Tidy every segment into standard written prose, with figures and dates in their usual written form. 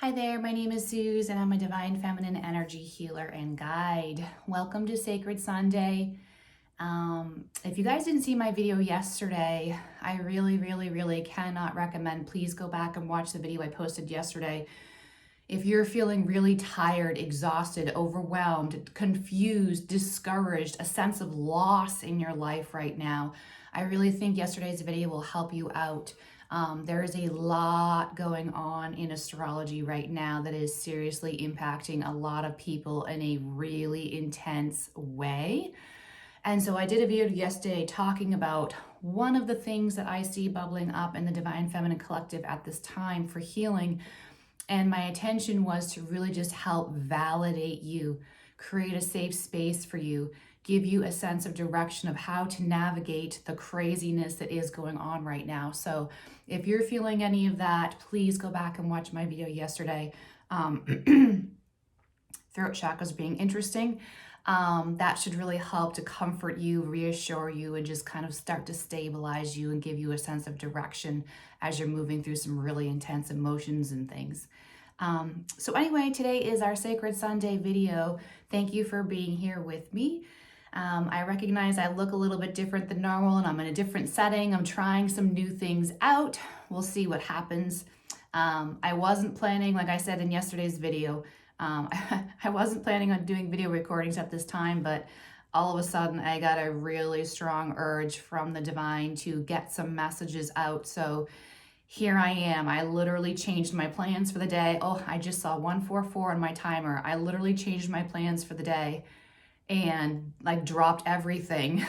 Hi there, my name is Suze and I'm a Divine Feminine Energy Healer and Guide. Welcome to Sacred Sunday. If you guys didn't see my video yesterday, I really cannot recommend. Please go back and watch the video I posted yesterday. If you're feeling really tired, exhausted, overwhelmed, confused, discouraged, a sense of loss in your life right now, I really think yesterday's video will help you out. There is a lot going on in astrology right now that is seriously impacting a lot of people in a really intense way. And so I did a video yesterday talking about one of the things that I see bubbling up in the Divine Feminine Collective at this time for healing. And my intention was to really just help validate you, create a safe space for you, give you a sense of direction of how to navigate the craziness that is going on right now. So if you're feeling any of that, please go back and watch my video yesterday. Throat chakras being interesting. That should really help to comfort you, reassure you, and just kind of start to stabilize you and give you a sense of direction as you're moving through some really intense emotions and things. So anyway, today is our Sacred Sunday video. Thank you for being here with me. I recognize I look a little bit different than normal and I'm in a different setting. I'm trying some new things out. We'll see what happens. I wasn't planning, like I said in yesterday's video, I wasn't planning on doing video recordings at this time, but all of a sudden I got a really strong urge from the divine to get some messages out. So here I am. I literally changed my plans for the day. Oh, I just saw 144 on my timer. I literally changed my plans for the day and like dropped everything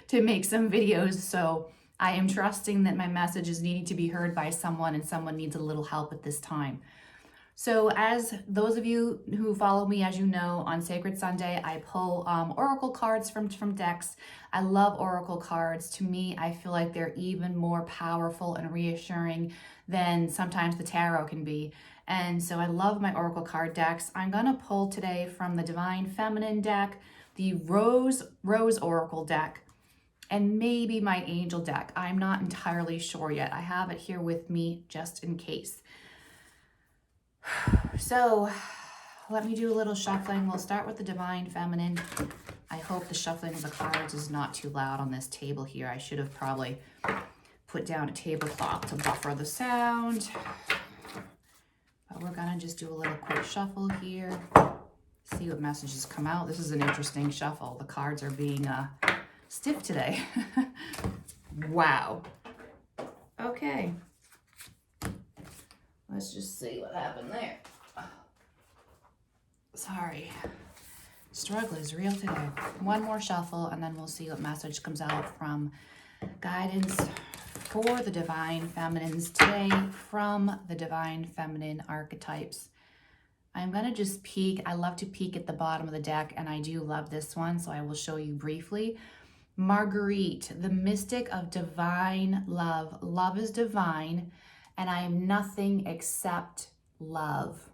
to make some videos. So I am trusting that my message is needing to be heard by someone and someone needs a little help at this time. So as those of you who follow me, as you know, on Sacred Sunday, I pull oracle cards from decks. I love oracle cards. To me, I feel like they're even more powerful and reassuring than sometimes the tarot can be. And so I love my oracle card decks. I'm going to pull today from the Divine Feminine deck, the Rose Oracle deck, and maybe my Angel deck. I'm not entirely sure yet. I have it here with me just in case. So let me do a little shuffling. We'll start with the Divine Feminine. I hope the shuffling of the cards is not too loud on this table here. I should have probably put down a tablecloth to buffer the sound. But we're gonna just do a little quick shuffle here. See what messages come out. This is an interesting shuffle. The cards are being stiff today. Wow. Okay. Let's just see what happened there. Sorry. Struggle is real today. One more shuffle and then we'll see what message comes out from guidance for the Divine Feminines today from the Divine Feminine archetypes. I'm going to just peek. I love to peek at the bottom of the deck and I do love this one, so I will show you briefly. Marguerite, the mystic of divine love. Love is divine and I am nothing except love.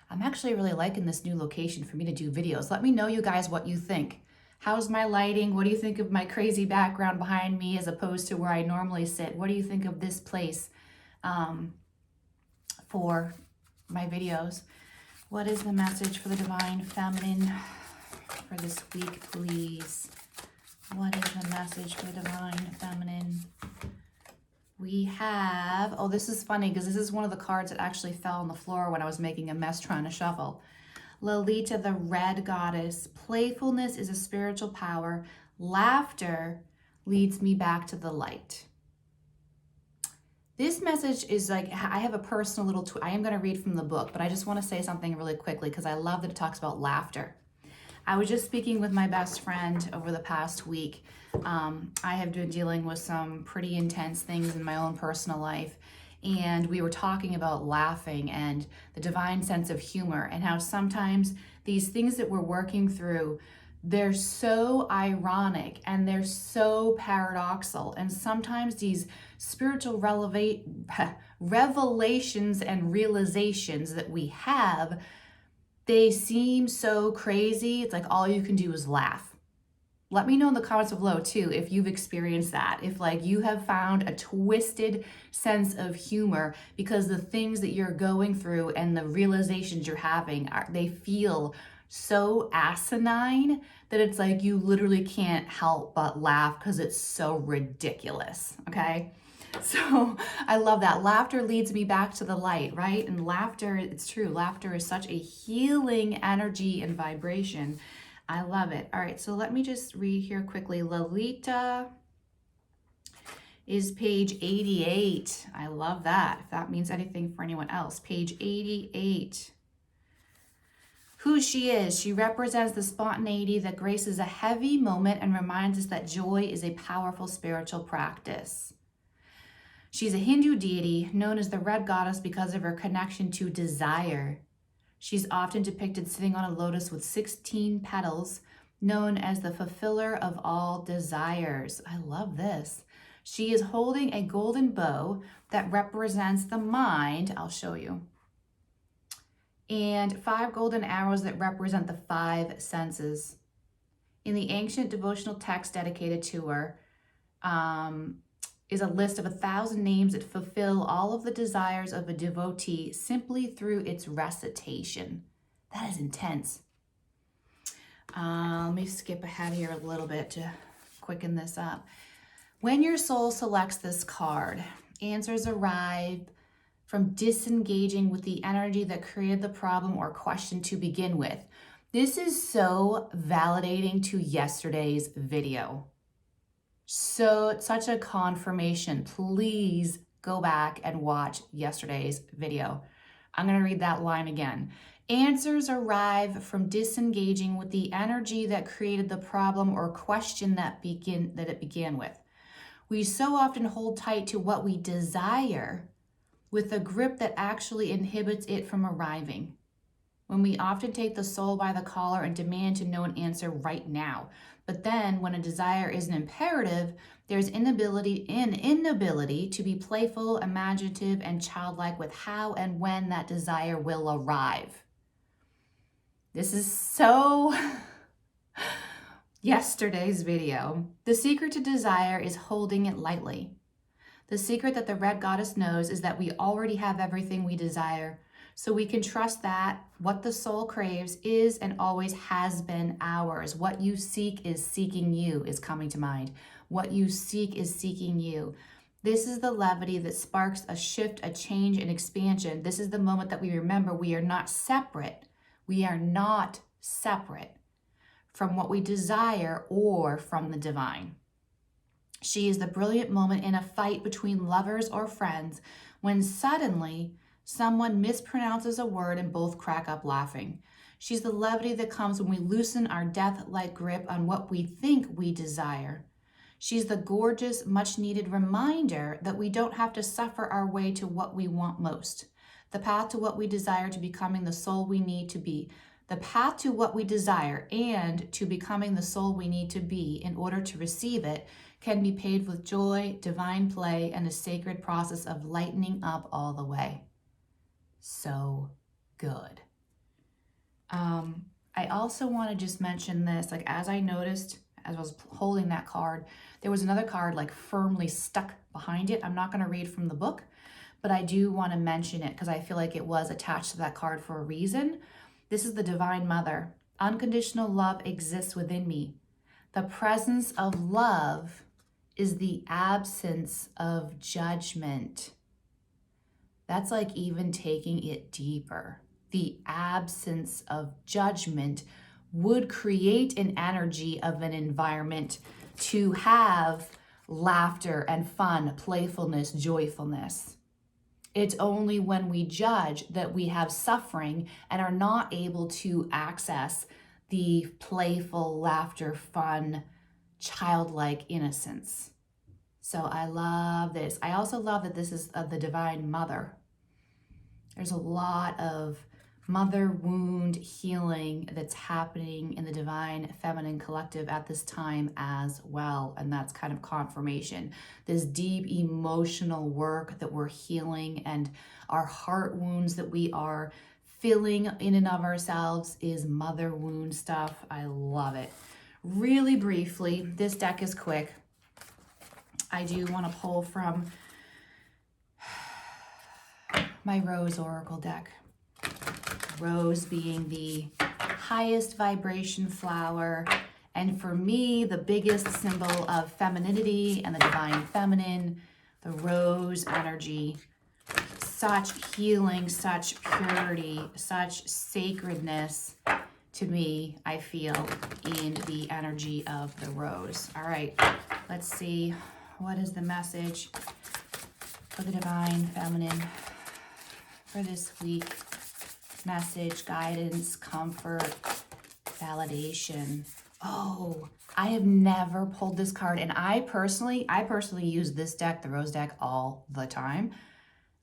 I'm actually really liking this new location for me to do videos. Let me know, you guys, what you think. How's my lighting? What do you think of my crazy background behind me as opposed to where I normally sit? What do you think of this place for my videos? What is the message for the Divine Feminine for this week, please? What is the message for the Divine Feminine? We have, oh, this is funny because this is one of the cards that actually fell on the floor when I was making a mess trying to shuffle. Lolita, the red goddess. Playfulness is a spiritual power. Laughter leads me back to the light. This message is like, I have a personal little, I am going to read from the book, but I just want to say something really quickly because I love that it talks about laughter. I was just speaking with my best friend over the past week. I have been dealing with some pretty intense things in my own personal life. And we were talking about laughing and the divine sense of humor and how sometimes these things that we're working through, they're so ironic and they're so paradoxical. And sometimes these spiritual revelations and realizations that we have, they seem so crazy. It's like all you can do is laugh. Let me know in the comments below too if you've experienced that. If like you have found a twisted sense of humor because the things that you're going through and the realizations you're having they feel so asinine that it's like you literally can't help but laugh because it's so ridiculous, okay? So I love that. Laughter leads me back to the light, right? And laughter, it's true, laughter is such a healing energy and vibration. I love it. All right, so let me just read here quickly. Lolita is page 88. I love that, if that means anything for anyone else. Page 88. Who she is. She represents the spontaneity that graces a heavy moment and reminds us that joy is a powerful spiritual practice. She's a Hindu deity known as the Red Goddess because of her connection to desire. She's often depicted sitting on a lotus with 16 petals, known as the fulfiller of all desires. I love this. She is holding a golden bow that represents the mind. I'll show you. And 5 golden arrows that represent the 5 senses. In the ancient devotional text dedicated to her is a list of 1,000 names that fulfill all of the desires of a devotee simply through its recitation. That is intense. Let me skip ahead here a little bit to quicken this up. When your soul selects this card, answers arrive from disengaging with the energy that created the problem or question to begin with. This is so validating to yesterday's video. So such a confirmation. Please go back and watch yesterday's video. I'm going to read that line again. Answers arrive from disengaging with the energy that created the problem or question that it began with. We so often hold tight to what we desire with a grip that actually inhibits it from arriving. When we often take the soul by the collar and demand to know an answer right now. But then when a desire is an imperative, there's inability to be playful, imaginative, and childlike with how and when that desire will arrive. This is so yesterday's video. The secret to desire is holding it lightly. The secret that the Red Goddess knows is that we already have everything we desire, so we can trust that what the soul craves is and always has been ours. What you seek is seeking you is coming to mind. What you seek is seeking you. This is the levity that sparks a shift, a change, an expansion. This is the moment that we remember we are not separate. We are not separate from what we desire or from the divine. She is the brilliant moment in a fight between lovers or friends when suddenly someone mispronounces a word and both crack up laughing. She's the levity that comes when we loosen our death-like grip on what we think we desire. She's the gorgeous, much-needed reminder that we don't have to suffer our way to what we want most. The path to what we desire to becoming the soul we need to be. The path to what we desire and to becoming the soul we need to be in order to receive it can be paved with joy, divine play, and a sacred process of lightening up all the way. So good. I also want to just mention this, like as I noticed, as I was holding that card, there was another card like firmly stuck behind it. I'm not going to read from the book, but I do want to mention it because I feel like it was attached to that card for a reason. This is the Divine Mother. Unconditional love exists within me. The presence of love is the absence of judgment. That's like even taking it deeper. The absence of judgment would create an energy of an environment to have laughter and fun, playfulness, joyfulness. It's only when we judge that we have suffering and are not able to access the playful, laughter, fun, childlike innocence. So I love this. I also love that this is the Divine Mother. There's a lot of mother wound healing that's happening in the Divine Feminine Collective at this time as well. And that's kind of confirmation. This deep emotional work that we're healing and our heart wounds that we are filling in and of ourselves is mother wound stuff. I love it. Really briefly, this deck is quick. I do want to pull from my Rose Oracle deck. Rose being the highest vibration flower, and for me, the biggest symbol of femininity and the divine feminine, the rose energy. Such healing, such purity, such sacredness to me, I feel, in the energy of the rose. All right, let's see. What is the message for the divine feminine for this week? Message, guidance, comfort, validation. Oh, I have never pulled this card, and I personally use this deck, the Rose deck, all the time.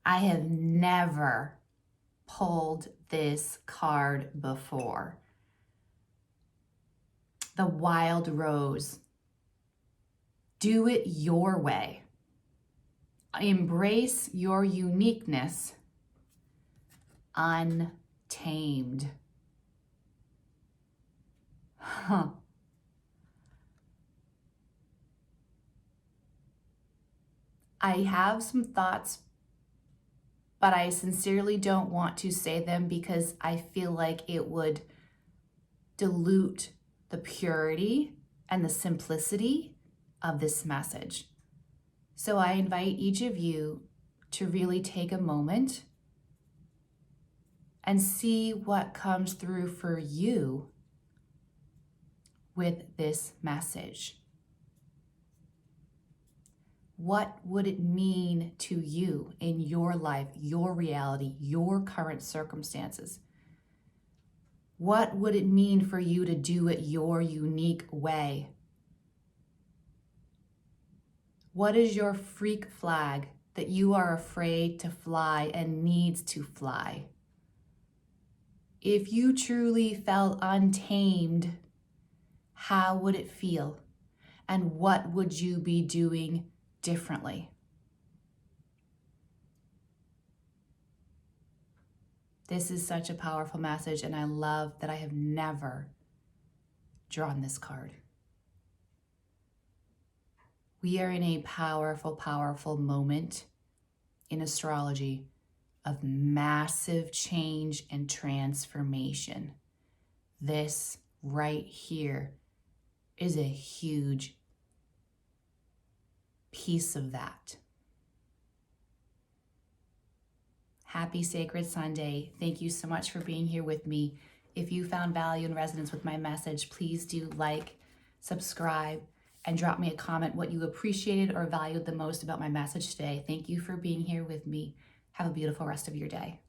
I have never pulled this card before. The Wild Rose. Do it your way. Embrace your uniqueness. Untamed. Huh. I have some thoughts, but I sincerely don't want to say them because I feel like it would dilute the purity and the simplicity of this message. So I invite each of you to really take a moment and see what comes through for you with this message. What would it mean to you in your life, your reality, your current circumstances? What would it mean for you to do it your unique way? What is your freak flag that you are afraid to fly and needs to fly? If you truly felt untamed, how would it feel? And what would you be doing differently? This is such a powerful message, and I love that I have never drawn this card. We are in a powerful, powerful moment in astrology of massive change and transformation. This right here is a huge piece of that. Happy Sacred Sunday. Thank you so much for being here with me. If you found value and resonance with my message, please do like, subscribe, and drop me a comment what you appreciated or valued the most about my message today. Thank you for being here with me. Have a beautiful rest of your day.